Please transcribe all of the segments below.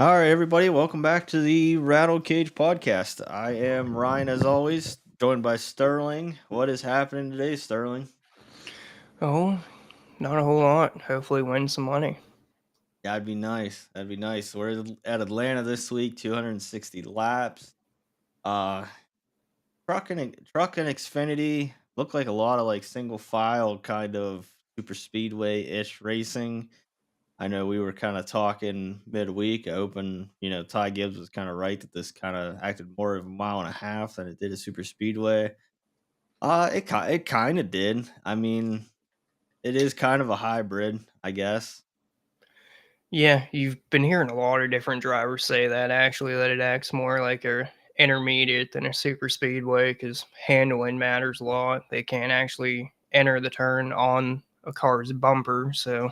All right, everybody, welcome back to the Rattle Cage podcast. I am Ryan, as always, joined by Sterling. What is happening today, Sterling? Oh, not a whole lot. Hopefully win some money. That'd be nice. That'd be nice. We're at Atlanta this week, 260 laps. Uh, truck and Xfinity look like a lot of like single file kind of super speedway ish racing. I know we were kind of talking midweek. I opened, Ty Gibbs was kind of right that this kind of acted more of a mile and a half than it did a super speedway. It kind of did. I mean, it is kind of a hybrid, I guess. Yeah, you've been hearing a lot of different drivers say that actually that it acts more like a intermediate than a super speedway because handling matters a lot. They can't actually enter the turn on a car's bumper, so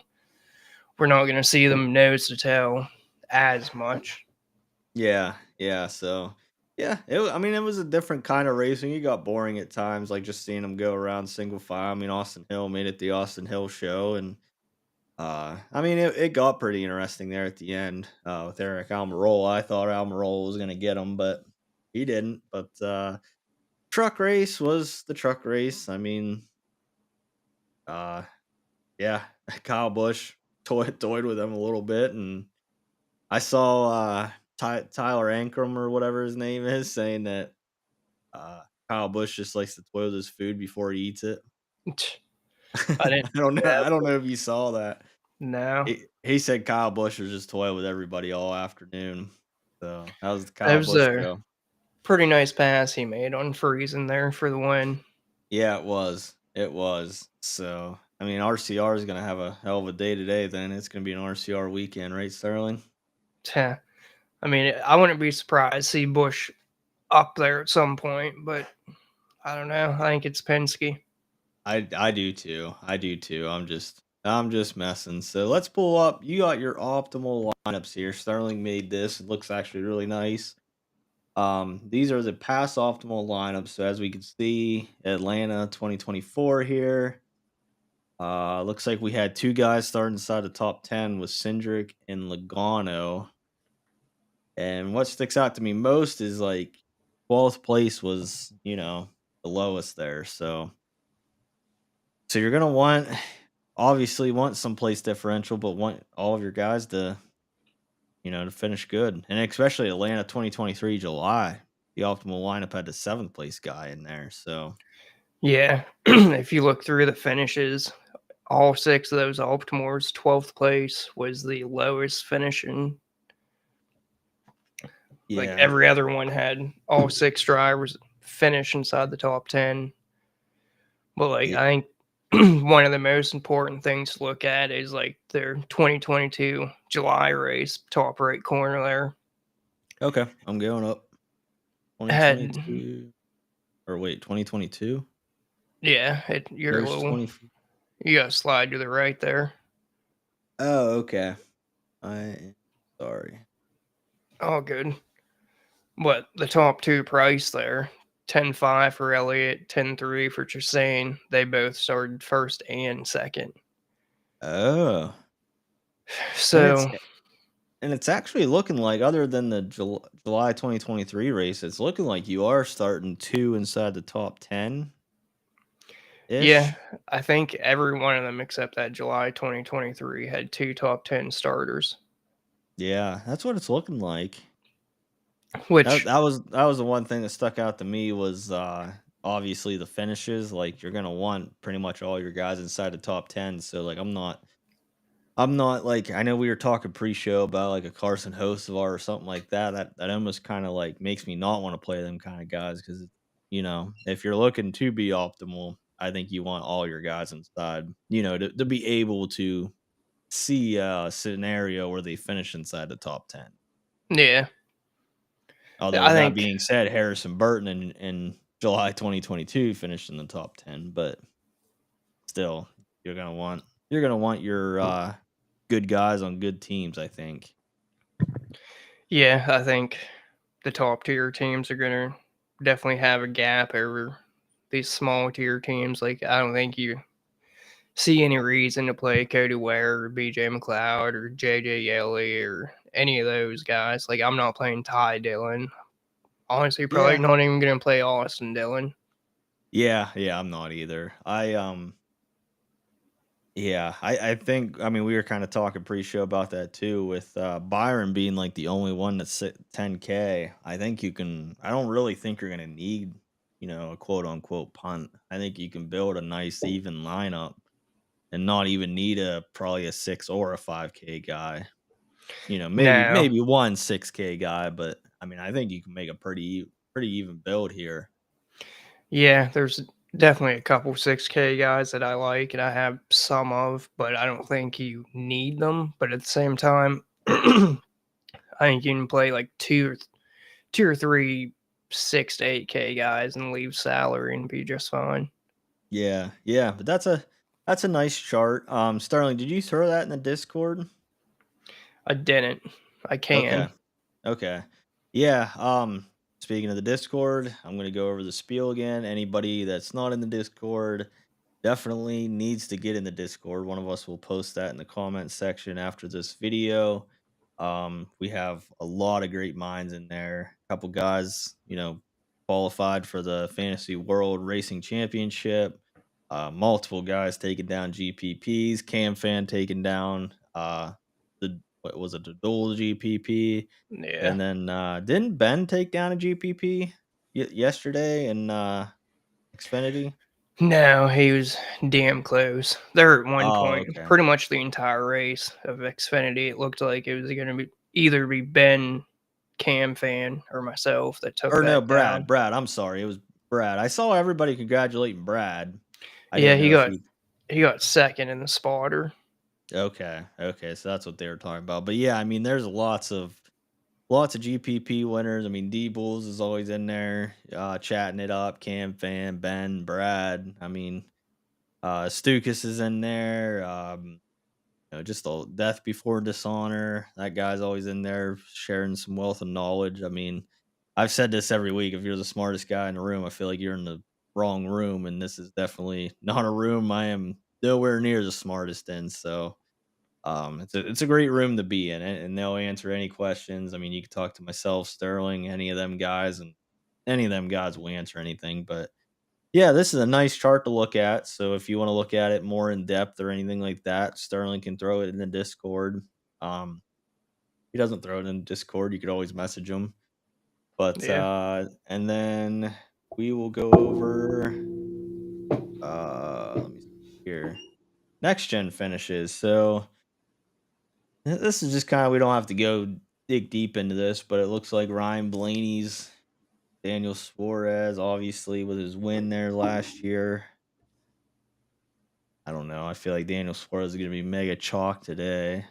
we're not going to see them nose to tail as much. Yeah, yeah. So, yeah, I mean, it was a different kind of racing. It got boring at times, like just seeing them go around single file. I mean, Austin Hill made it the Austin Hill show, and I mean, it got pretty interesting there at the end with Eric Almirola. I thought Almirola was going to get him, but he didn't. But truck race was the truck race. I mean, uh, yeah, Kyle Busch toyed with him a little bit, and I saw Tyler Ankrum or whatever his name is saying that Kyle Busch just likes to toy with his food before he eats it. I didn't I don't know. know I don't that. know if you saw that. No. He said Kyle Busch was just toying with everybody all afternoon. So that was the That Kyle was Busch a show. pretty nice pass he made on Friesen there for the win. Yeah, it was. It was. So I mean, RCR is gonna have a hell of a day today. Then it's gonna be an RCR weekend, right, Sterling? Teh. I mean, I wouldn't be surprised to see Bush up there at some point, but I don't know. I think it's Penske. I do too. I do too. I'm just messing. So let's pull up. You got your optimal lineups here. Sterling made this. It looks actually really nice. These are the past optimal lineups. So as we can see, Atlanta 2024 here. Looks like we had two guys starting inside the top 10 with Cindric and Logano. And what sticks out to me most is like 12th place was, the lowest there. So you're gonna want obviously want some place differential, but want all of your guys to to finish good, and especially Atlanta 2023 July. The optimal lineup had the seventh place guy in there, so Yeah, if you look through the finishes, all six of those Alptomores, 12th place was the lowest finishing. Like yeah, every other one had all six drivers finish inside the top 10. But like yeah. I think one of the most important things to look at is like their 2022 July race, top right corner there. Okay, I'm going up Had 2022 or wait 2022 yeah, you're a versus little 20. you got to slide to the right there. Oh, okay. I am sorry. Oh, good. But the top two price there, 10.5 for Elliott, 10.3 for Chastain. They both started first and second. Oh, and it's So and it's actually looking like, other than the July 2023 race, it's looking like you are starting two inside the top 10 yeah, ish. I think every one of them except that July 2023 had two top 10 starters, Yeah, that's what it's looking like. That which that was that was the one thing that stuck out to me was obviously the finishes. Like you're gonna want pretty much all your guys inside the top 10. So like I'm not like, I know we were talking pre-show about like a Carson Hocevar or something like that. That almost kind of like makes me not want to play them kind of guys because if you're looking to be optimal, I think you want all your guys inside. To be able to see a scenario where they finish inside the top 10. yeah, Although I with that think being said, Harrison Burton in July 2022 finished in the top 10, but still, you're gonna want your good guys on good teams, I think. I think the top tier teams are going to definitely have a gap over these small tier teams. Like I don't think you see any reason to play Cody Ware or BJ McLeod or JJ Yeley or any of those guys. Like I'm not playing Ty Dillon. Honestly, probably Yeah. not even gonna play Austin Dillon. Yeah, yeah, I'm not either. Yeah, I think I mean we were kind of talking pre-show about that too with Byron being like the only one that's 10K. I think you can I don't really think you're going to need, a quote unquote punt. I think you can build a nice even lineup and not even need a probably a 6 or a 5K guy. Maybe No, maybe one 6K guy, but I mean I think you can make a pretty even build here. yeah, there's definitely a couple 6K guys that I like and I have some of, but I don't think you need them. But at the same time, I think you can play like two or three 6 to 8K guys and leave salary and be just fine. Yeah, yeah, but that's a nice chart. Sterling, did you throw that in the Discord? I didn't. I Okay. can. Okay. Yeah, speaking of the Discord, I'm going to go over the spiel again. Anybody that's not in the Discord definitely needs to get in the Discord. One of us will post that in the comment section after this video. We have a lot of great minds in there. A couple guys, qualified for the Fantasy World Racing Championship. Multiple guys taking down GPPs. Cam Fan taking down the what was it, the dual GPP, Yeah. and then didn't Ben take down a GPP yesterday in Xfinity? No, he was damn close. There at one Oh, point, okay. pretty much the entire race of Xfinity, it looked like it was going to be either be Ben, Cam Fan, or myself that took Or no, that down. Brad. I'm sorry, it was Brad. I saw everybody congratulating Brad. I Yeah, didn't he know if got he. he got second in the spotter. Okay, okay, so that's what they were talking about. But yeah, I mean, there's lots of GPP winners. I mean, D Bulls is always in there, chatting it up. Cam Fan, Ben, Brad. I mean, Stukas is in there. Just the death before dishonor. That guy's always in there sharing some wealth of knowledge. I mean, I've said this every week. If you're the smartest guy in the room, I feel like you're in the wrong room, and this is definitely not a room I am nowhere near the smartest in. So, it's a great room to be in, and they'll answer any questions. I mean, you can talk to myself, Sterling, any of them guys, and any of them guys will answer anything. But yeah, this is a nice chart to look at. So if you want to look at it more in depth or anything like that, Sterling can throw it in the Discord. Um, he doesn't throw it in Discord. You could always message him. But Yeah. and then we will go over let me see here. Next gen finishes. So this is just kind of we don't have to go dig deep into this, but it looks like Ryan Blaney's Daniel Suarez, obviously with his win there last year. I don't know. I feel like Daniel Suarez is going to be mega chalk today.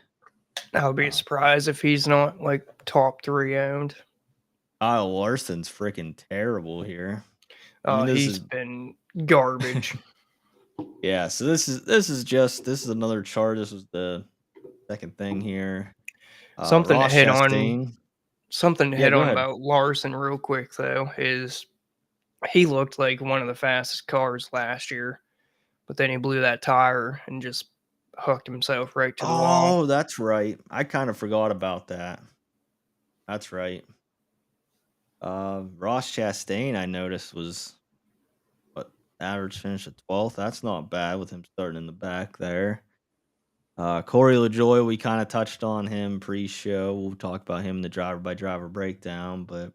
I would be Uh, surprised if he's not like top three owned. Kyle Larson's freaking terrible here. I mean, this He's is been garbage. yeah. So this is another chart. This was the second thing here. Something to Ross hit on. Chastain. Something to Yeah, hit go on ahead. about Larson real quick though is he looked like one of the fastest cars last year, but then he blew that tire and just hooked himself right to the wall. Oh, that's right. I kind of forgot about that. That's right. Ross Chastain, I noticed was what average finish at 12th. That's not bad with him starting in the back there. Corey LaJoy, we kind of touched on him pre-show. We'll talk about him in the driver by driver breakdown. But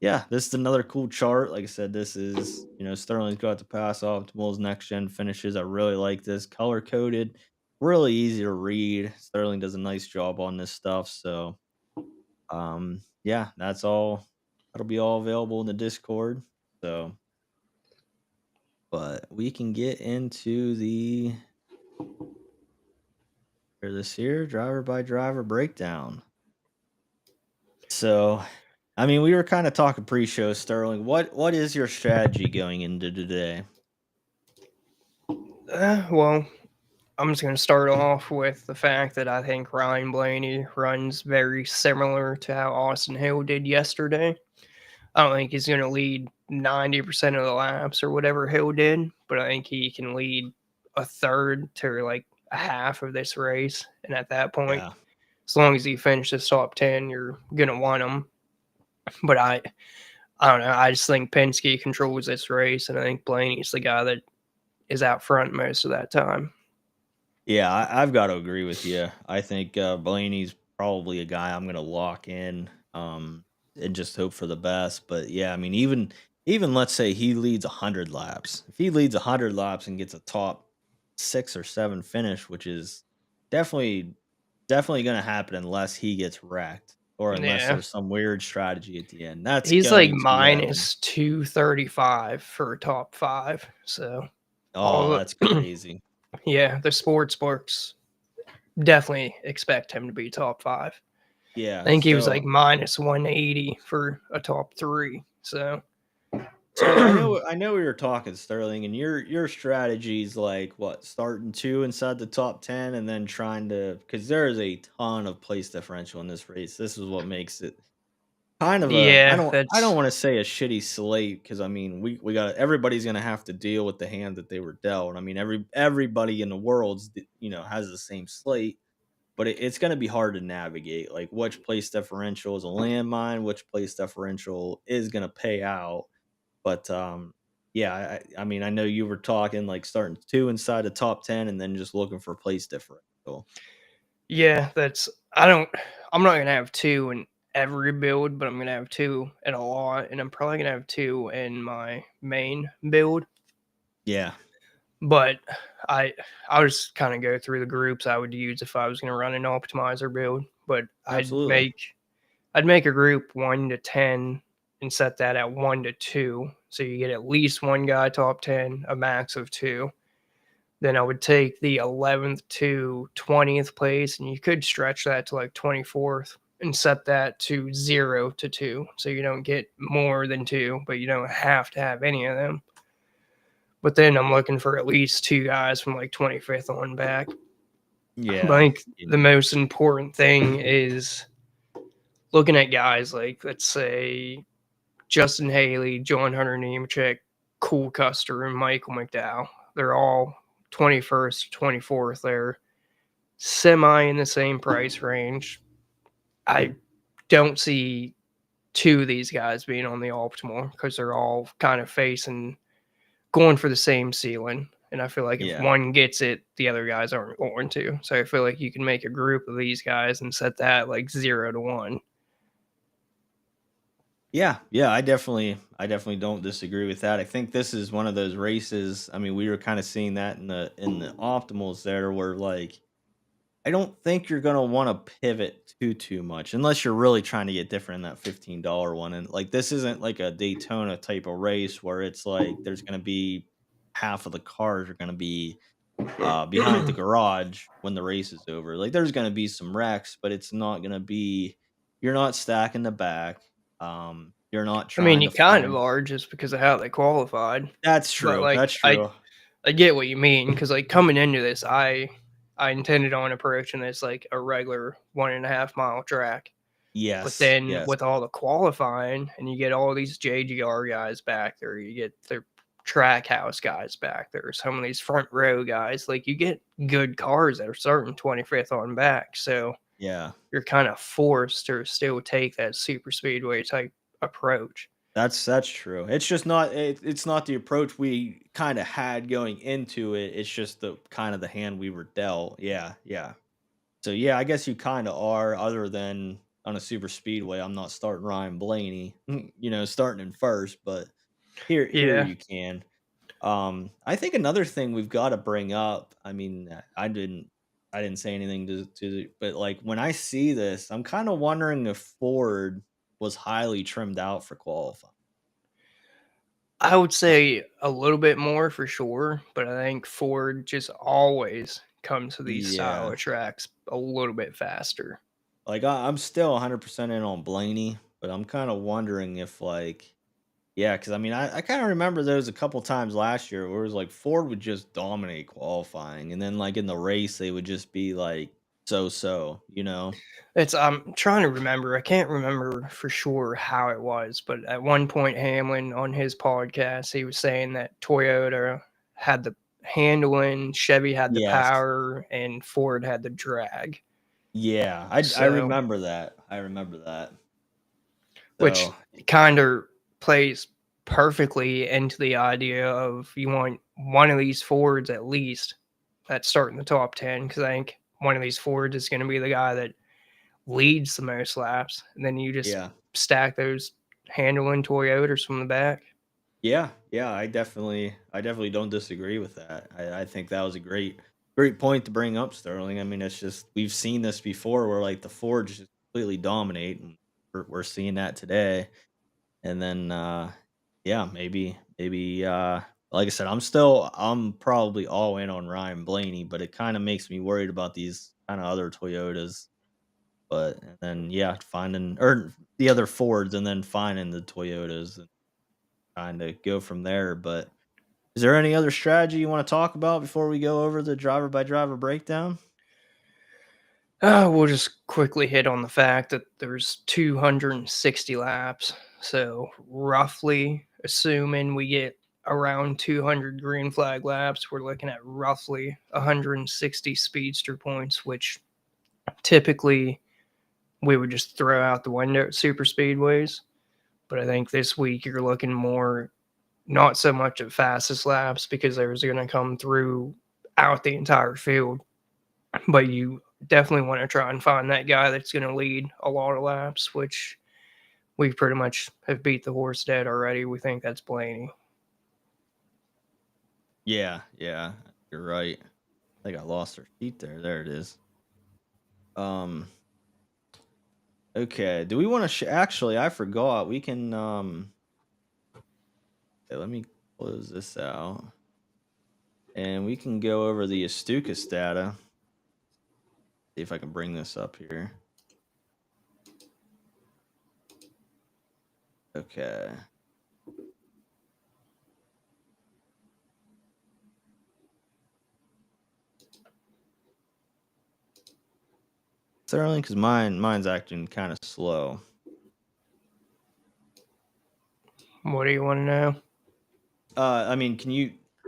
yeah, this is another cool chart. Like I said, this is Sterling's got to pass optimals, next gen finishes. I really like this color coded, really easy to read. Sterling does a nice job on this stuff. So yeah, that's all. That'll be all available in the Discord. So, but we can get into the this here driver by driver breakdown. So, I mean, we were kind of talking pre-show, Sterling. What is your strategy going into today? Well, I'm just going to start off with the fact that I think Ryan Blaney runs very similar to how Austin Hill did yesterday. I don't think he's going to lead 90% of the laps or whatever Hill did, but I think he can lead a third to like a half of this race. And at that point, Yeah. as long as he finishes top 10, you're gonna want him. But I don't know. I just think Penske controls this race, and I think Blaney's the guy that is out front most of that time. Yeah, I've got to agree with you. I think Blaney's probably a guy I'm going to lock in, and just hope for the best. But yeah, I mean, even let's say he leads 100 laps. If he leads 100 laps and gets a top 6 or 7 finish, which is definitely definitely going to happen unless he gets wrecked or unless Yeah, there's some weird strategy at the end. That's he's going to like be too heavy. minus 235 for a top five. So Oh, all that's the crazy. yeah, the sports books definitely expect him to be top five. I Yeah, think he was like so minus 180 for a top three. So So I know we were talking Sterling, and your strategy's like what, starting two inside the top 10 and then trying to, because there is a ton of place differential in this race. This is what makes it kind of a, I yeah, don't I don't that's want to say a shitty slate, because I mean we got, everybody's gonna have to deal with the hand that they were dealt. I mean everybody in the world's has the same slate, but it's gonna be hard to navigate. Like which place differential is a landmine, which place differential is gonna pay out. But, yeah, I mean, I know you were talking, like, starting 2 inside the top 10 and then just looking for place differential. yeah, that's I don't I'm not gonna have two in every build, but I'm gonna have two in a lot, and I'm probably gonna have two in my main build. Yeah, But I I was kind of go through the groups I would use if I was gonna run an optimizer build. But absolutely. I'd make a group 1 to 10 and set that at 1 to 2. So you get at least one guy top 10, a max of two. Then I would take the 11th to 20th place, and you could stretch that to like 24th and set that to 0 to 2. So you don't get more than two, but you don't have to have any of them. But then I'm looking for at least two guys from like 25th on back. But I Yeah. think the most important thing is looking at guys like, let's say, Justin Haley, John Hunter Nemechek, Cool Custer, and Michael McDowell. They're all 21st, 24th. They're semi in the same price range. I don't see two of these guys being on the optimal because they're all kind of facing going for the same ceiling. And I feel like if Yeah. one gets it, the other guys aren't going to. So I feel like you can make a group of these guys and set that like 0 to 1. Yeah, yeah, I definitely don't disagree with that. I think this is one of those races. I mean, we were kinda seeing that in the optimals there, where, like, I don't think you're gonna wanna pivot too much unless you're really trying to get different in that $15 one, and, like, this isn't like a Daytona type of race where it's like there's gonna be half of the cars are gonna be, behind the garage when the race is over. Like, there's gonna be some wrecks, but it's not gonna be, you're not stacking the back, you're not I mean, trying you to kind of find. are just because of how they qualified. That's But true, like, that's true. I get what you mean because like coming into this, I intended on approaching this like a regular 1.5 mile track. But Yes, then yes. with all the qualifying and you get all these JGR guys back there, you get the track house guys back there, some of these front row guys, like you get good cars that are starting 25th on back. So Yeah. you're kind of forced to still take that super speedway type approach. That's true. It's just not it's not the approach we kinda had going into it, it's just the kind of the hand we were dealt. Yeah, yeah. So, yeah, I guess you kinda are, other than on a super speedway, I'm not starting Ryan Blaney, starting in first, but here Yeah. you can. I think another thing we've gotta bring up, I mean, I didn't say anything but, like, when I see this, I'm kinda wondering if Ford was highly trimmed out for qualifying. I would say a little bit more for sure, but I think Ford just always comes to these style Yeah. of tracks a little bit faster. Like, I'm still 100% in on Blaney, but I'm kinda wondering if, like, yeah, because I mean, I kinda remember those a couple times last year where it was like Ford would just dominate qualifying, and then, like, in the race, they would just be, like, so, you know? It's I'm trying to remember. I can't remember for sure how it was, but at one point Hamlin on his podcast, he was saying that Toyota had the handling, Chevy had the Yes. power, and Ford had the drag. Yeah, I So, remember that. I remember that. which So, kind of plays perfectly into the idea of you want one of these forwards at least that start in the top 10 because I think one of these forwards is going to be the guy that leads the most laps, and then you just yeah. stack those handling Toyotas from the back. Yeah, yeah, I definitely don't disagree with that. I think that was a great point to bring up, Sterling. I mean, it's just we've seen this before where like the Fords just completely dominate, and we're seeing that today. And then yeah, maybe like I said, I'm probably all in on Ryan Blaney, but it kind of makes me worried about these kind of other Toyotas. But and then yeah, finding or the other Fords and then finding the Toyotas and trying to go from there. But is there any other strategy you want to talk about before we go over the driver by driver breakdown? We'll just quickly hit on the fact that there's 260 laps. So, roughly, assuming we get around 200 green flag laps, we're looking at roughly 160 speedster points, which typically we would just throw out the window at super speedways. But I think this week you're looking more not so much at fastest laps because there's going to come through out the entire field, but you definitely want to try and find that guy that's going to lead a lot of laps, which we pretty much have beat the horse dead already. We think that's Blaney. Yeah, yeah, you're right. I think I lost her sheet there. There it is. Um, okay. Do we want to actually? I forgot. We can. Let me close this out, and we can go over the Astucas data. See if I can bring this up here. Okay. Sterling, because mine's acting kind of slow. What do you want to know? I mean,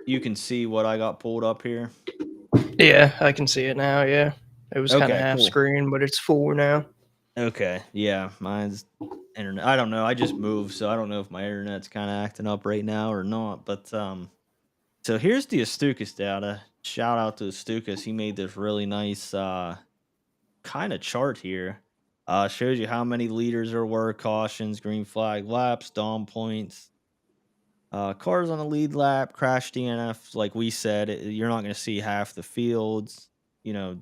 you can see what I got pulled up here? Yeah, I can see it now. Yeah, it was kind of Okay, half cool. screen, but it's full now. Okay, yeah, mine's internet. I don't know. I just moved, so I don't know if my internet's kind of acting up right now or not. But so here's the Astucas data. Shout out to Astucas. He made this really nice kind of chart here. Shows you how many leaders there were, cautions, green flag laps, dom points, cars on the lead lap, crash DNF. Like we said, you're not going to see half the fields. You know,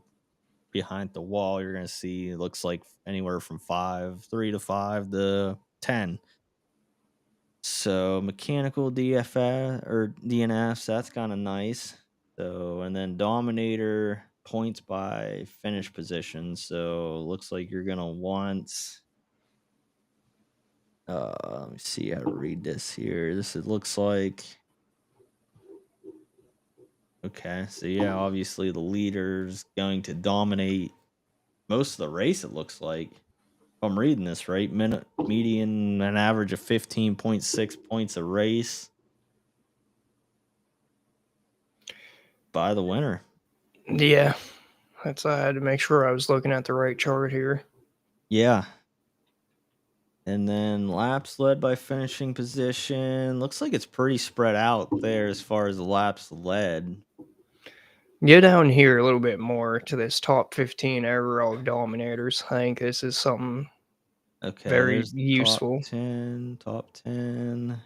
behind the wall, you're going to see it looks like anywhere from 3 to 5 to 10. So mechanical DFS or DNFs, that's kind of nice. So and then Dominator points by finish position. So looks like you're gonna want. Let me see how to read this here. This it looks like. Okay, so yeah, obviously the leader's going to dominate most of the race. It looks like. If I'm reading this right, minute median an average of 15.6 points a race by the winner. Yeah, that's I had to make sure I was looking at the right chart here. Yeah. And then laps led by finishing position. Looks like it's pretty spread out there as far as the laps led. Get down here a little bit more to this top 15 overall dominators. I think this is something Okay, very there's the top useful 10, top 10.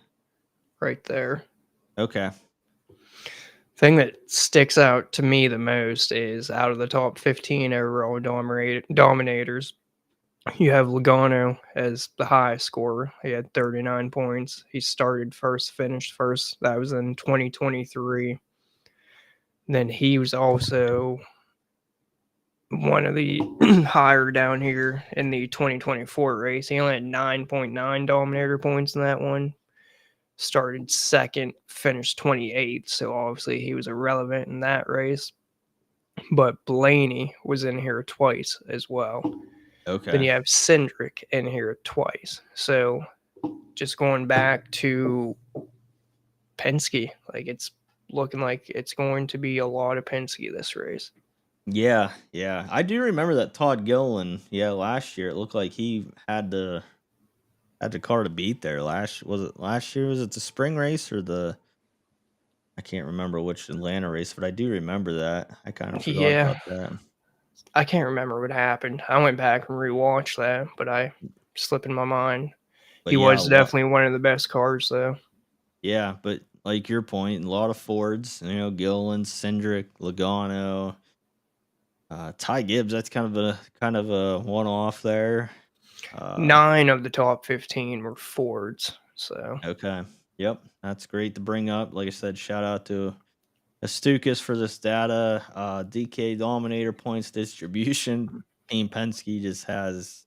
right there. Okay. Thing that sticks out to me the most is out of the top 15 overall dominators, you have Logano as the highest scorer. He had 39 points. He started first, finished first. That was in 2023. Then he was also one of the higher down here in the 2024 race. He only had 9.9 Dominator points in that one. Started second, finished 28th. So obviously he was irrelevant in that race. But Blaney was in here twice as well. Then Okay. you have Cindric in here twice. So just going back to Penske, like it's looking like it's going to be a lot of Penske this race. Yeah, yeah. I do remember that Todd Gilliland, yeah, last year, it looked like he had the car to beat there was it last year? Was it the spring race or the I can't remember which Atlanta race, but I do remember that. I kinda forgot Yeah, about that. I can't remember what happened. I went back and rewatched that, but I slipped in my mind. But He yeah, a was lot definitely one of the best cars, though. yeah, but like your point, a lot of Fords, Gilliland, Cindric, Logano, Ty Gibbs, that's kind of a one-off there. Uh, 9 of the top 15 were Fords, so okay. Yep, that's great to bring up. Like I said, shout out to Astukas for this data. DK Dominator points distribution. Team Penske just has,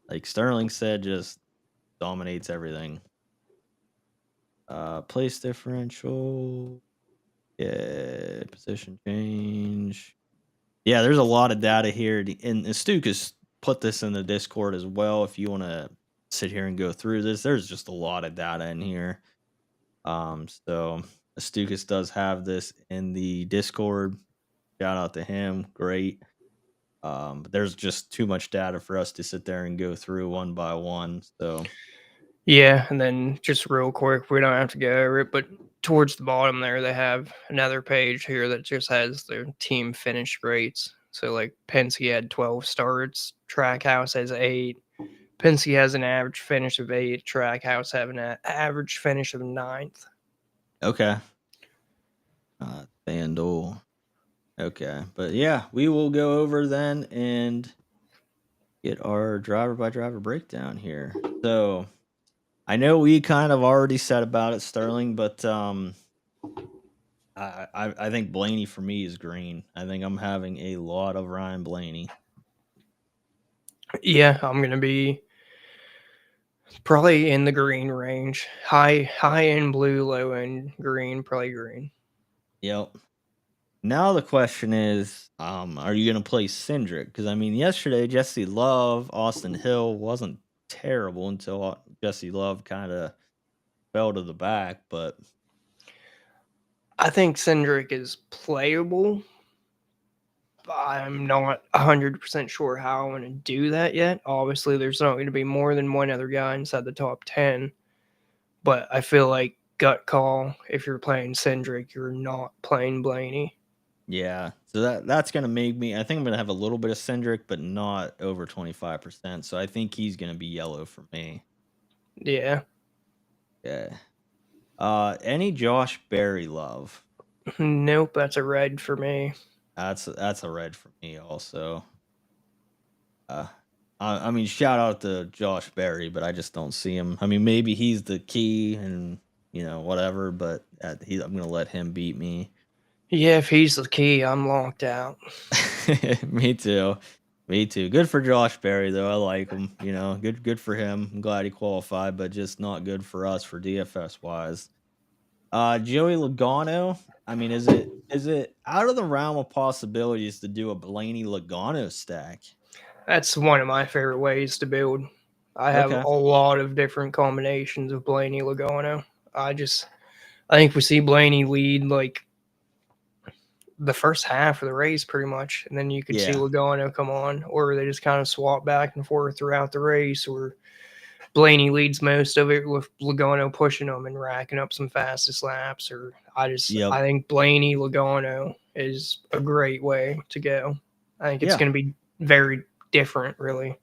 like Sterling said, just dominates everything. Place differential. Yeah, position change. Yeah, there's a lot of data here, and Stukas put this in the Discord as well. If you want to sit here and go through this, there's just a lot of data in here. So Stukas does have this in the Discord. Shout out to him, great. But there's just too much data for us to sit there and go through one by one. So yeah, and then just real quick, we don't have to go over it, but towards the bottom there, they have another page here that just has their team finish rates. So, like, Penske had 12 starts, Trackhouse has 8. Penske has an average finish of 8, Trackhouse have an average finish of ninth. okay, FanDuel. Okay, but yeah, we will go over then and get our driver by driver breakdown here. So I know we kind of already said about it, Sterling, but I think Blaney for me is green. I think I'm having a lot of Ryan Blaney. Yeah, I'm going to be probably in the green range. High end blue, low end green, probably green. Yep. Now the question is, are you gonna play Cindric? Because I mean, yesterday Jesse Love, Austin Hill wasn't terrible until Jesse Love kind of fell to the back. But I think Cindric is playable. I'm not 100% sure how I want to do that yet. Obviously, there's not going to be more than one other guy inside the top 10, but I feel like gut call, if you're playing Cindric, you're not playing Blaney. yeah, so that's gonna make me. I think I'm gonna have a little bit of Cindric, but not over 25%. So I think he's gonna be yellow for me. Yeah. Yeah. Any Josh Berry love? Nope, that's a red for me. That's a red for me also. Uh, I mean, shout out to Josh Berry, but I just don't see him. I mean, maybe he's the key and whatever, but I'm gonna let him beat me. Yeah, if he's the key, I'm locked out. Me too. Me too. Good for Josh Berry though. I like him. Good for him. I'm glad he qualified, but just not good for us for DFS wise. Joey Logano. I mean, is it out of the realm of possibilities to do a Blaney Logano stack? That's one of my favorite ways to build. I have Okay. a lot of different combinations of Blaney Logano. I think we see Blaney lead like the first half of the race pretty much, and then you could see Yeah. Logano come on, or they just kind of swap back and forth throughout the race, or Blaney leads most of it with Logano pushing them and racking up some fastest laps. Or Yep. I think Blaney Logano is a great way to go. I think it's Yeah. going to be very different, really.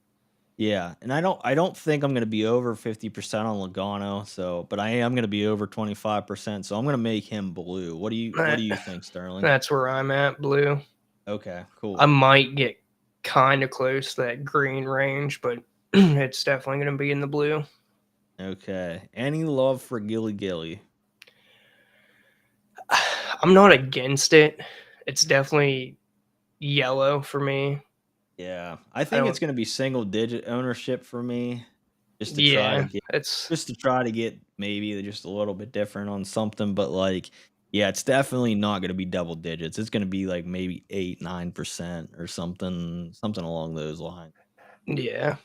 Yeah, and I don't think I'm gonna be over 50% on Logano, but I am gonna be over 25%, so I'm gonna make him blue. What do That, you think, Sterling? that's where I'm at, blue. Okay, I cool. might get kind of close to that green range, but it's definitely going to be in the blue. Okay. Any love for Gilly Gilly? I'm not against it. It's definitely yellow for me. Yeah. I I think it's don't. gonna be single digit ownership for me just to try to Yeah, get it's maybe just a little bit different on something, but like yeah, it's definitely not gonna be double digits. It's gonna be like maybe 8, 9% or something along those lines. yeah.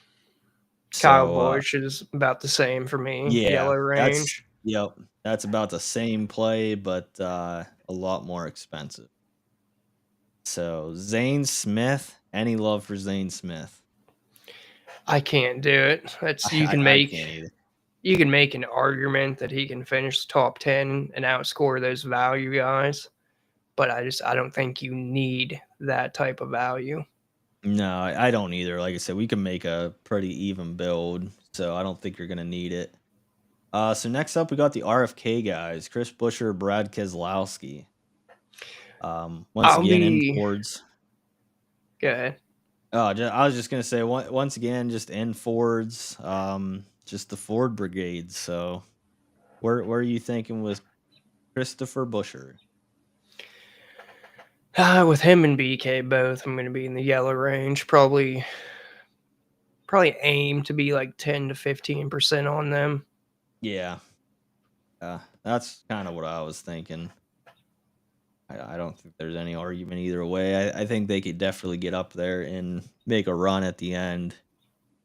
Kyle So Busch is about the same for me. yeah, Yellow that's range. yep, that's about the same play, but, a lot more expensive. So Zane Smith, any love for Zane Smith? I can't do it. That's I can't either. you can make an argument that he can finish top 10 and outscore those value guys, but I don't think you need that type of value. No, I don't either. Like I said, we can make a pretty even build, so I don't think you're gonna need it. So next up, we got the RFK guys: Chris Busher, Brad Keselowski. Once I'll again in be Fords. good. I was just gonna say once again, just in Fords, just the Ford brigade. So where are you thinking with Christopher Busher? With him and BK both, I'm going to be in the yellow range. Probably aim to be like 10 to 15% on them. Yeah, that's kind of what I was thinking. I don't think there's any argument either way. I think they could definitely get up there and make a run at the end,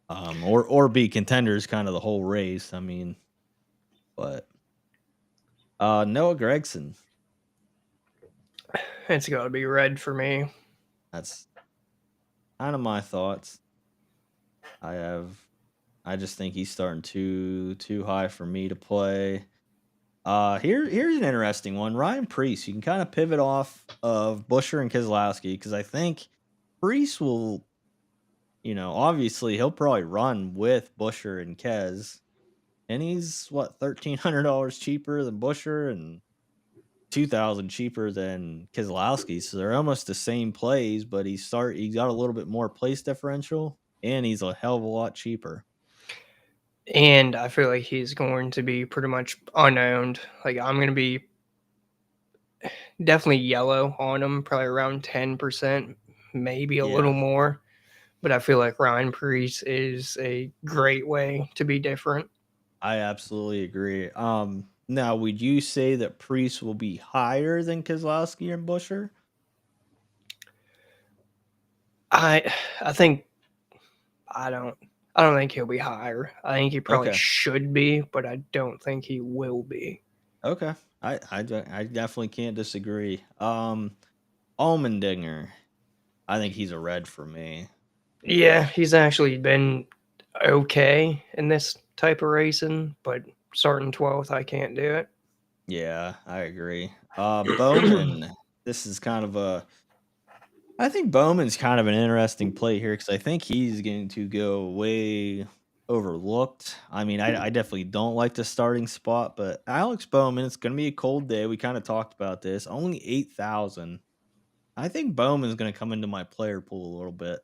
or be contenders kind of the whole race. I mean, but Noah Gregson, It's got to be red for me. that's kind of my thoughts. I have, I just think he's starting too high for me to play. Here's an interesting one. Ryan Priest. You can kind of pivot off of Busher and Keselowski because I think Priest will, obviously he'll probably run with Busher and Kez, and he's what $1,300 cheaper than Busher and 2,000 cheaper than Keselowski. So they're almost the same plays, but he got a little bit more place differential, and he's a hell of a lot cheaper. And I feel like he's going to be pretty much unowned. Like, I'm going to be definitely yellow on him, probably around 10%, maybe a Yeah, little more. But I feel like Ryan Priest is a great way to be different. I absolutely agree. Now would you say that Priest will be higher than Keselowski and Busher? I I think I don't I don't think he'll be higher. I think he probably Okay. should be, but I don't think he will be. Okay. I definitely can't disagree. Allmendinger. I think he's a red for me. Yeah, he's actually been okay in this type of racing, but starting 12th, I can't do Yeah, I agree. it. Bowman. This is kind of a I think Bowman's kind of an interesting play here because I think he's going to go way overlooked. I mean, I definitely don't like the starting spot, but Alex Bowman, it's going to be a cold day. We kind of talked about this. Only 8,000. I think Bowman's going to come into my player pool a little bit,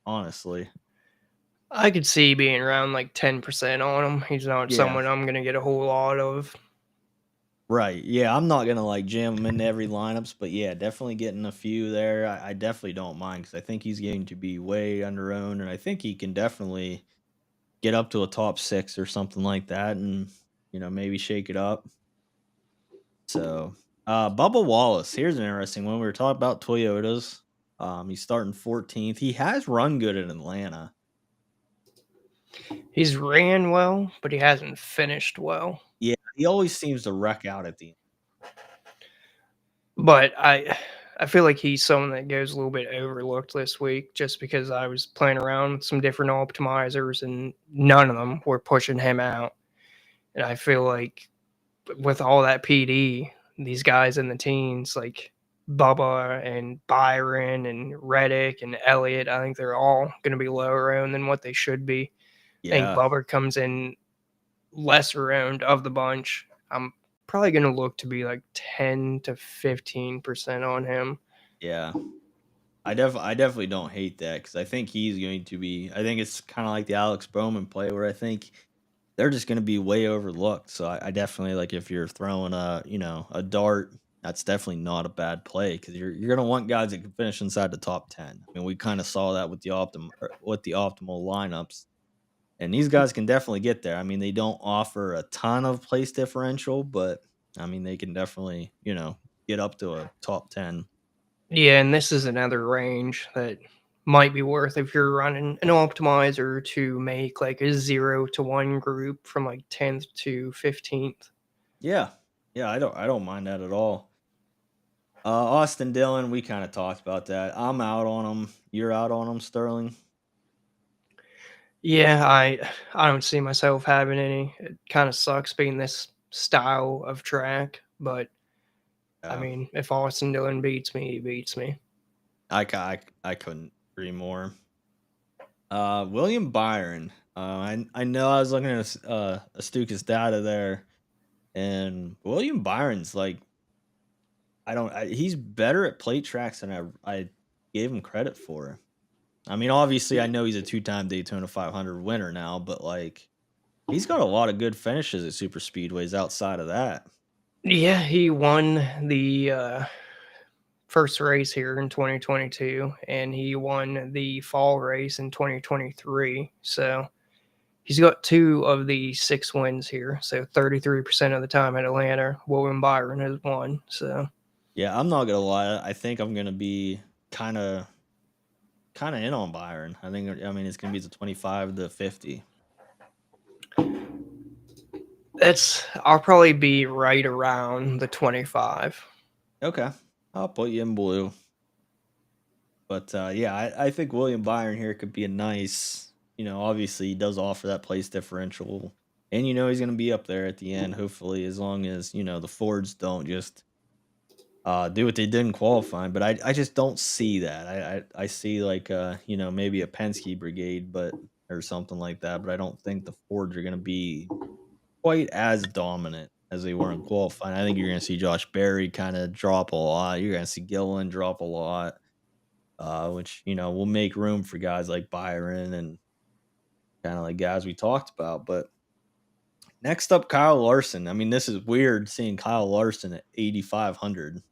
honestly. I could see being around like 10% on him. He's not Yeah. someone I'm going to get a whole lot of. Right. Yeah, I'm not gonna like jam him into every lineups, but yeah, definitely getting a few there. I definitely don't mind because I think he's going to be way under owned, and I think he can definitely get up to a top 6 or something like that and, maybe shake it up. So, Bubba Wallace, here's an interesting one. We were talking about Toyotas. He's starting 14th. He has run good in Atlanta. He's ran well, but he hasn't finished well. Yeah, he always seems to wreck out at the end. But I feel like he's someone that goes a little bit overlooked this week just because I was playing around with some different optimizers and none of them were pushing him out. And I feel like with all that PD, these guys in the teens like Bubba and Byron and Reddick and Elliott, I think they're all going to be lower owned than what they should be. I think Yeah, Bubba comes in lesser owned of the bunch. I'm probably going to look to be like 10 to 15% on him. yeah. I definitely don't hate that because I think he's going to be. I think it's kind of like the Alex Bowman play where I think they're just going to be way overlooked. So I definitely like if you're throwing a dart, that's definitely not a bad play because you're going to want guys that can finish inside the top 10. I mean, we kind of saw that with the optimal lineups, and these guys can definitely get there. I mean, they don't offer a ton of place differential, but I mean they can definitely get up to a top 10. Yeah, and this is another range that might be worth if you're running an optimizer to make like a 0 to 1 group from like 10th to 15th. Yeah, yeah, I don't mind that at all. Austin Dillon, we kinda talked about that. I'm out on him. You're out on him, Sterling? Yeah, I don't see myself having any. It kind of sucks being this style of track, but I Yeah. mean, if Austin Dillon beats me, he beats me. I couldn't agree more. William Byron. I know I was looking at Astuka's data there, and William Byron's like he's better at plate tracks than I gave him credit for. I mean, obviously, I know he's a two-time Daytona 500 winner now, but like he's got a lot of good finishes at super speedways outside of that. Yeah, he won the first race here in 2022, and he won the fall race in 2023. So he's got two of the six wins here. So 33% of the time at Atlanta, William Byron has won. So Yeah, I'm not gonna lie. I think I'm gonna be kind of kind of in on Byron. I mean it's gonna be the 25 to 50. I'll probably be right around the 25. Okay, I'll put you in blue. But yeah, I think William Byron here could be a nice. Obviously he does offer that place differential, and he's gonna be up there at the end. Hopefully, as long as the Fords don't just do what they did in qualifying. But I just don't see that. I see like maybe a Penske brigade, but or something like that. But I don't think the Fords are gonna be quite as dominant as they were in qualifying. I think you're gonna see Josh Berry kind of drop a lot. You're gonna see Gillen drop a lot, which will make room for guys like Byron and kind of like guys we talked about. But next up, Kyle Larson. I mean, this is weird seeing Kyle Larson at 8,500.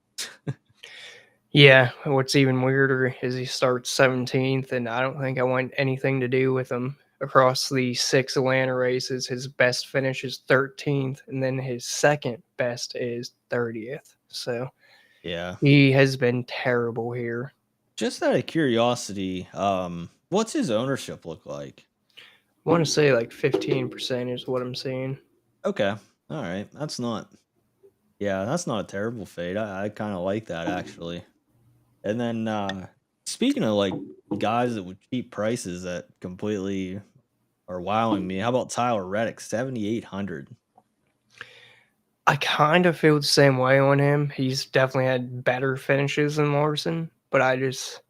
Yeah, what's even weirder is he starts 17th, and I don't think I want anything to do with him. Across the six Atlanta races, his best finish is 13th, and then his second best is 30th. So Yeah. he has been terrible here. Just out of curiosity, what's his ownership look like? I want to say like 15% is what I'm seeing. Okay. All right. That's not a terrible fade. I kind of like that actually. And then speaking of like guys that with cheap prices that completely are wowing me, how about Tyler Reddick, 7,800? I kind of feel the same way on him. He's definitely had better finishes than Larson, but I just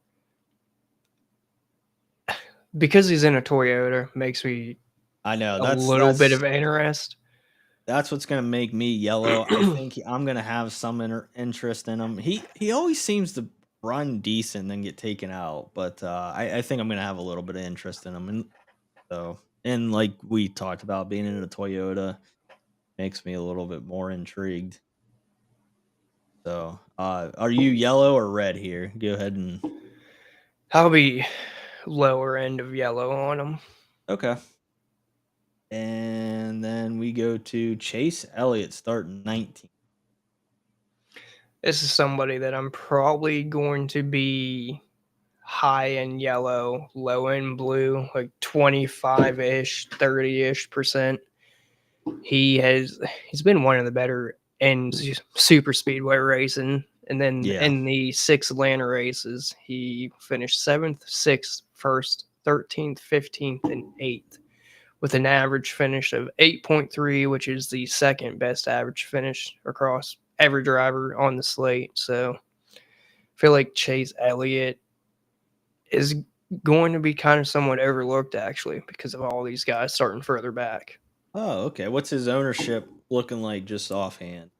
because he's in a Toyota makes me I know a little bit that's of interest. that's what's gonna make me yellow. I think I'm gonna have some interest in him. He always seems to run decent and then get taken out, but I think I'm gonna have a little bit of interest in him. And like we talked about, being in a Toyota makes me a little bit more intrigued. So, are you yellow or red here? Go ahead and I'll be lower end of yellow on him. okay. And then we go to Chase Elliott, starting 19. This is somebody that I'm probably going to be high in yellow, low in blue, like 25 ish, 30 ish%. He's been one of the better in super speedway racing. And then Yeah. in the six Atlanta races, he finished seventh, sixth, first, 13th, 15th, and eighth with an average finish of 8.3, which is the second best average finish across every driver on the slate. So I feel like Chase Elliott is going to be kind of somewhat overlooked actually because of all these guys starting further back. Oh, okay. What's his ownership looking like just offhand?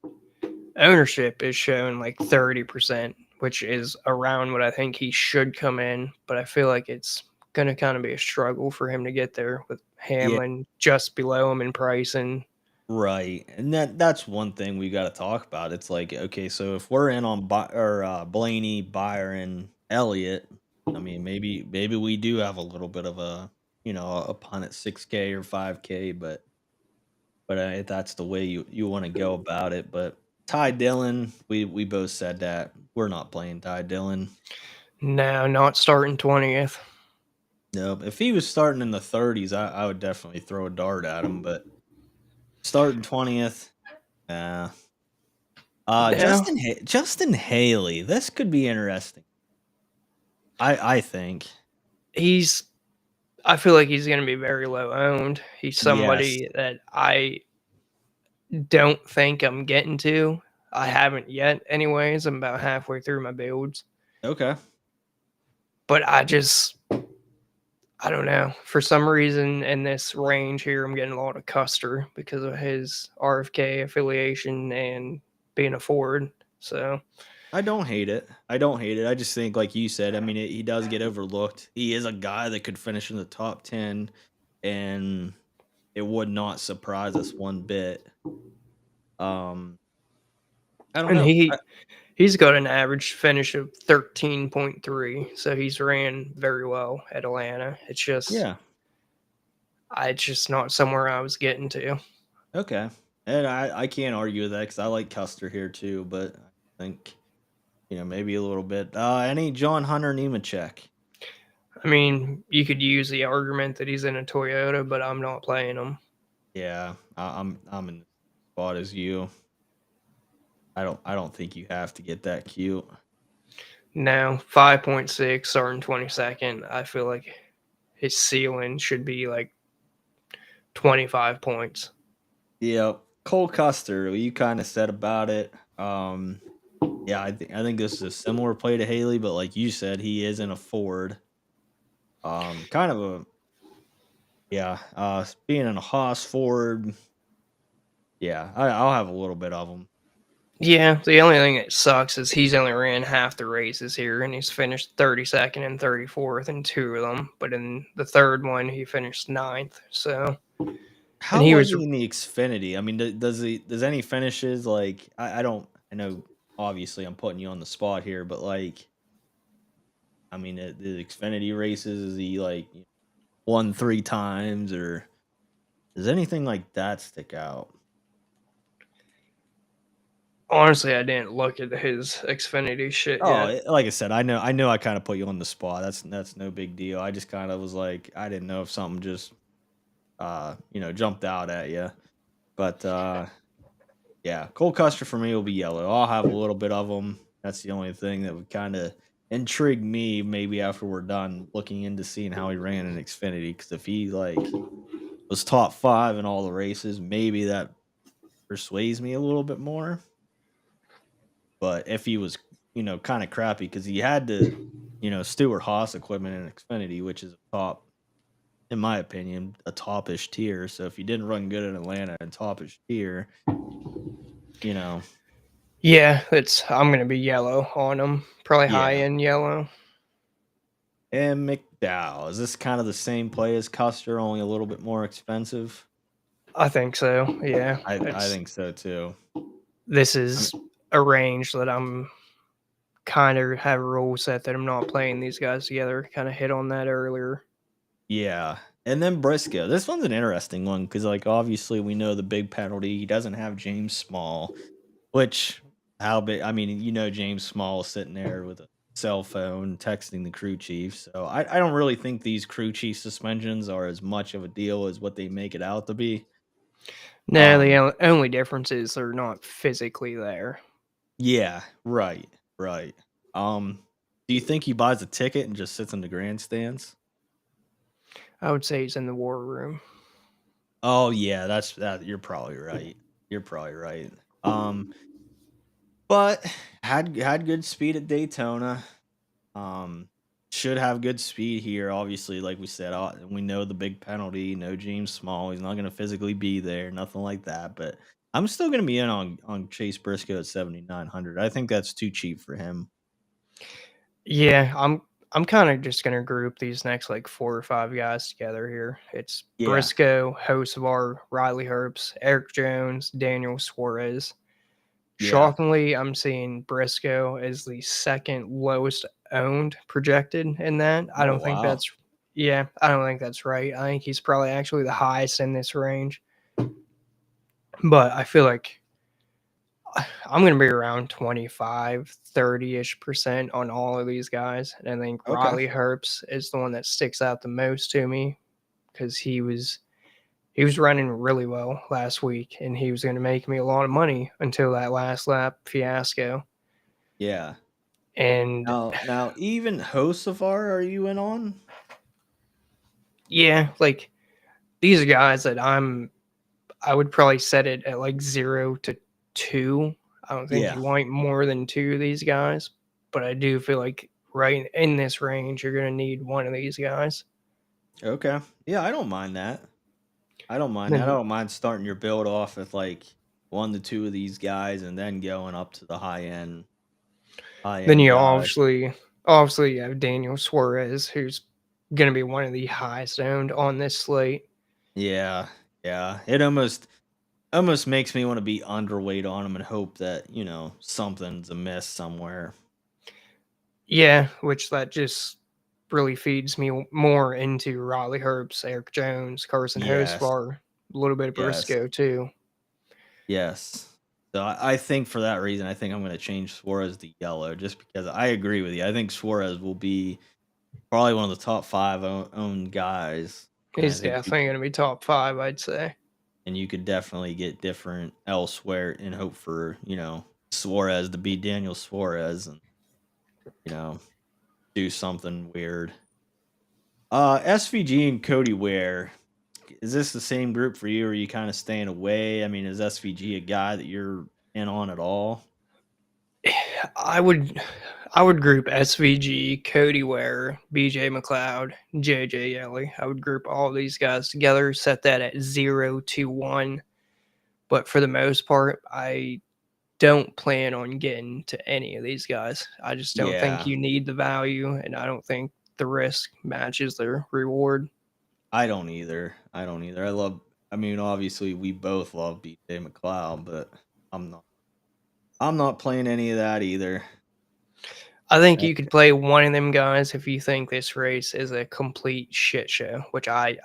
Ownership is showing like 30%, which is around what I think he should come in, but I feel like it's going to kind of be a struggle for him to get there with Yeah. Hamlin just below him in pricing. Right, and that's one thing we gotta talk about. It's like, okay, so if we're in on Blaney, Byron, Elliott, I mean, maybe we do have a little bit of a punt at 6K or 5K, but if that's the way you wanna go about it. But Ty Dillon, we both said that. We're not playing Ty Dillon. No, not starting 20th. Nope. If he was starting in the 30s, I would definitely throw a dart at him, but starting 20th, uh Yeah, Justin Haley. This could be interesting. I think. he's I feel like he's gonna be very low owned. He's Yes. somebody that I don't think I'm getting to. I haven't yet anyways. I'm about halfway through my builds. Okay. But I don't know. For some reason in this range here, I'm getting a lot of Custer because of his RFK affiliation and being a Ford. So I don't hate it. I don't hate it. I just think, like you said, I mean, he does get overlooked. He is a guy that could finish in the top 10, and it would not surprise us one bit. Um, I don't and know. he's got an average finish of 13.3. So he's ran very well at Atlanta. Yeah. It's just not somewhere I was getting to. Okay. And I can't argue with that because I like Custer here too, but I think, maybe a little bit. Any John Hunter Nemechek? I mean, you could use the argument that he's in a Toyota, but I'm not playing him. Yeah, I'm in the spot as you. I don't think you have to get that cute. Now, 5.6 starting 22nd. I feel like his ceiling should be like 25 points. Yeah, Cole Custer, what you kind of said about it. Yeah, I think this is a similar play to Haley, but like you said, he is in a Ford. Kind of a yeah. Being in a Haas Ford. Yeah, I'll have a little bit of them. Yeah, the only thing that sucks is he's only ran half the races here, and he's finished 32nd and 34th in two of them. But in the third one, he finished ninth. So, and How he was was he in the Xfinity? I mean, does any finishes like I don't I know obviously I'm putting you on the spot here, but like I mean the Xfinity races is he like won 3 times or does anything like that stick out? honestly, I didn't look at his Xfinity shit Oh, yet. like I said, I know I kind of put you on the spot. That's no big deal. I just kind of was like I didn't know if something just jumped out at you. But yeah, Cole Custer for me will be yellow. I'll have a little bit of them. That's the only thing that would kind of intrigue me. Maybe after we're done looking into seeing how he ran in Xfinity, because if he like was top 5 in all the races, maybe that persuades me a little bit more. But if he was, kind of crappy, because he had to, Stewart Haas equipment in Xfinity, which is a top, in my opinion, a topish tier. So if he didn't run good in Atlanta and topish tier, you know, Yeah, it's I'm gonna be yellow on him, probably high yeah. end yellow. And McDowell, is this kind of the same play as Custer, only a little bit more expensive? I think so. Yeah, I it's think so too. this I mean, is a range that I'm kind of have a rule set that I'm not playing these guys together. Kind of hit on that earlier. yeah. And then Briscoe. This one's an interesting one because, like, obviously we know the big penalty. He doesn't have James Small, which how big? I mean, James Small is sitting there with a cell phone texting the crew chief. So I don't really think these crew chief suspensions are as much of a deal as what they make it out to be. No, the Um, only difference is they're not physically there. yeah, right, right. Um, do you think he buys a ticket and just sits in the grandstands? I would say he's in the war room. Oh yeah, that's that. You're probably right. You're probably right. Um, but had good speed at Daytona. Um, should have good speed here. Obviously, like we said, we know the big penalty. No James Small. He's not going to physically be there. Nothing like that. But I'm still going to be in on Chase Briscoe at 7,900. I think that's too cheap for him. Yeah, I'm kind of just gonna group these next like four or five guys together here. It's Yeah, Briscoe, Hosevar, Riley Herbst, Eric Jones, Daniel Suarez. yeah. Shockingly, I'm seeing Briscoe as the second lowest owned projected in that. Oh wow. I don't think that's right. I think he's probably actually the highest in this range. But I feel like I'm going to be around 25, 30-ish percent on all of these guys. And I think Okay. Riley Herbst is the one that sticks out the most to me because he was running really well last week, and he was going to make me a lot of money until that last lap fiasco. Yeah. And Now even Hosafar are you in on? yeah, like these are guys that I would probably set it at like 0 to 2. I don't think Yeah. you want more than two of these guys, but I do feel like right in this range, you're going to need one of these guys. Okay. Yeah, I don't mind that. I don't mind that. I Then don't mind starting your build off with like 1 to 2 of these guys and then going up to the high then end you guys. obviously you have Daniel Suarez, who's going to be one of the highest owned on this slate. Yeah. Yeah. It almost makes me want to be underweight on him and hope that, something's amiss somewhere. Yeah, which that just really feeds me more into Riley Herbst, Eric Jones, Carson Yes. Hocevar, a little bit of Yes. Briscoe too. Yes. So I think for that reason, I think I'm going to change Suarez to yellow just because I agree with you. I think Suarez will be probably one of the top 5 owned guys, and I He's think definitely going to be top five, I'd say. you could definitely get different elsewhere and hope for, Suarez to beat Daniel Suarez and, you know, do something weird. SVG and Cody Ware, is this the same group for you, or are you kind of staying away? I mean, is SVG a guy that you're in on at all? I would I would group SVG, Cody Ware, BJ McLeod, JJ Yelly. I would group all these guys together, set that at 0 to 1. But for the most part, I don't plan on getting to any of these guys. I just don't think Yeah, you need the value, and I don't think the risk matches the reward. I don't either. I don't either. I mean, obviously, we both love BJ McLeod, but I'm not. I'm not playing any of that either. I think Uh, you could play one of them guys if you think this race is a complete shit show, which I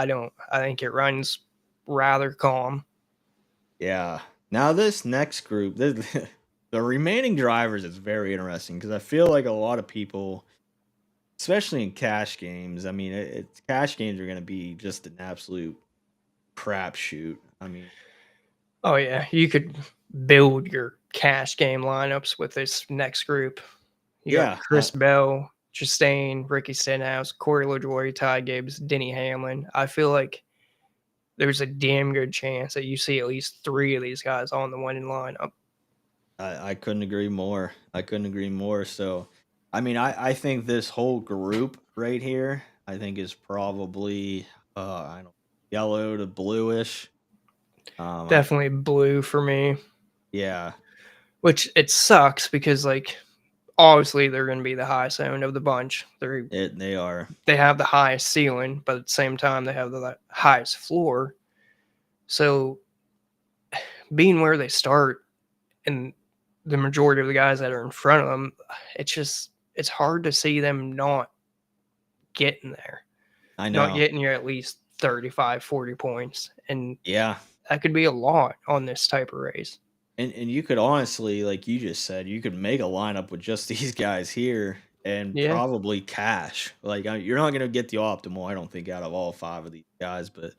don't. I think it runs rather calm. Yeah. Now this next group, the remaining drivers is very interesting because I feel like a lot of people, especially in cash games, I mean, cash games are going to be just an absolute crapshoot. I mean, Oh yeah, you could build your cash game lineups with this next group. You got yeah, Chris Bell, Chastain, Ricky Stenhouse, Corey LaJoy, Ty Gibbs, Denny Hamlin. I feel like there's a damn good chance that you see at least three of these guys on the winning lineup. I couldn't agree more. I couldn't agree more. So, I mean, I think this whole group right here, I think is probably, I don't yellow to bluish. I Definitely blue for me, Yeah, which it sucks because like obviously they're going to be the highest owned of the bunch. they are. They have the highest ceiling, but at the same time they have the highest floor. So being where they start and the majority of the guys that are in front of them, it's hard to see them not getting there, I not know. getting you at least 35, 40 points. And Yeah. that could be a lot on this type of race. And you could honestly, like you just said, you could make a lineup with just these guys here and Yeah, probably cash. Like you're not gonna get the optimal, I don't think, out of all 5 of these guys. But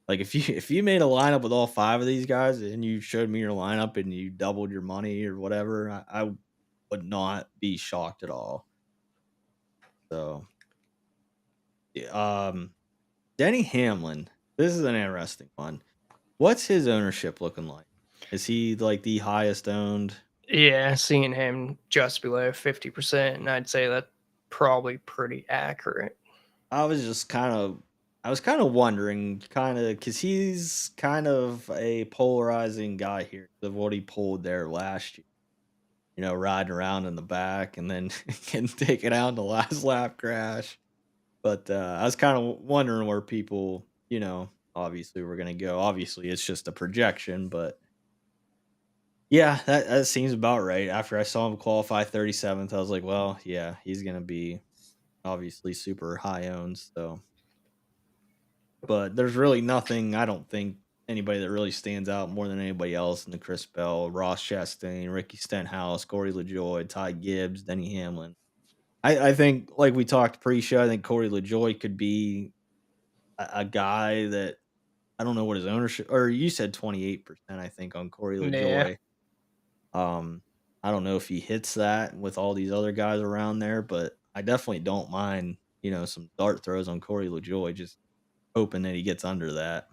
like if you made a lineup with all 5 of these guys and you showed me your lineup and you doubled your money or whatever, I would not be shocked at all. So um, Denny Hamlin, this is an interesting one. What's his ownership looking like? Is he like the highest owned? yeah, seeing him just below 50%, and I'd say that's probably pretty accurate. I was just I was kind of wondering, kind of, because he's kind of a polarizing guy here of what he pulled there last year. Riding around in the back and then getting taken out in the last lap crash. But I was kind of wondering where people, obviously were going to go. Obviously, it's just a projection, but yeah, that seems about right. After I saw him qualify 37th, I was like, well, yeah, he's going to be obviously super high owned. So but there's really nothing, I don't think, anybody that really stands out more than anybody else in the Chris Bell, Ross Chastain, Ricky Stenhouse, Corey LaJoy, Ty Gibbs, Denny Hamlin. I think, like we talked pre-show, I think Corey LaJoy could be a guy that I don't know what his ownership, or you said 28%, I think, on Corey Yeah. LaJoy. Um, I don't know if he hits that with all these other guys around there, but I definitely don't mind, some dart throws on Corey LaJoy, just hoping that he gets under that.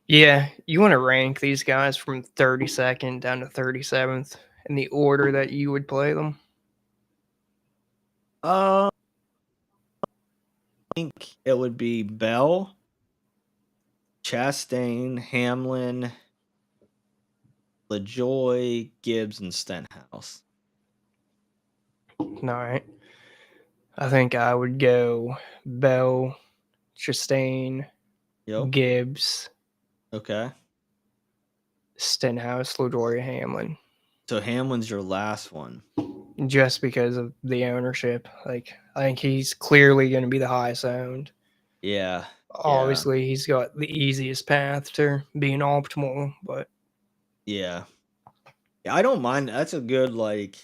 Yeah, you wanna rank these guys from 32nd down to 37th in the order that you would play them? I think it would be Bell, Chastain, Hamlin, LaJoy, Gibbs, and Stenhouse. Alright. I think I would go Bell, Chastain, Yep. Gibbs, Okay. Stenhouse, LaDoria Hamlin, So Hamlin's your last one. just because of the ownership. Like, I think he's clearly gonna be the highest owned. Yeah. Yeah. Obviously, he's got the easiest path to being optimal, but Yeah. Yeah. I don't mind. That's a good, like,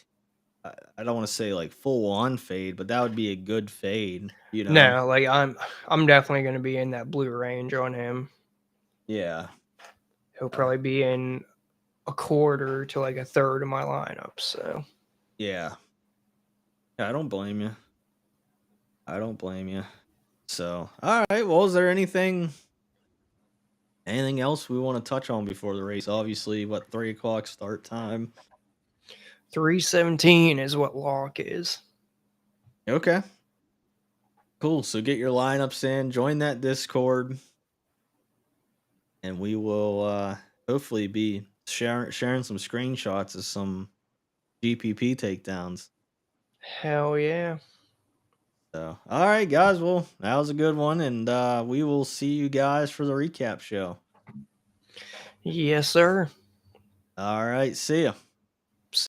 I don't want to say like full on fade, but that would be a good fade. no, like I'm definitely gonna be in that blue range on him. Yeah. He'll Uh, probably be in a quarter to like a third of my lineup. So yeah. Yeah. I don't blame you. I don't blame you. So, all right. Well, is there anything else we want to touch on before the race? Obviously, what, 3 o'clock start time? 317 is what lock is. Okay. Cool. So get your lineups in, join that Discord, and we will hopefully be sharing some screenshots of some GPP takedowns. Hell yeah. So, all right, guys. Well, that was a good one, and we will see you guys for the recap show. Yes, sir. All right. See ya.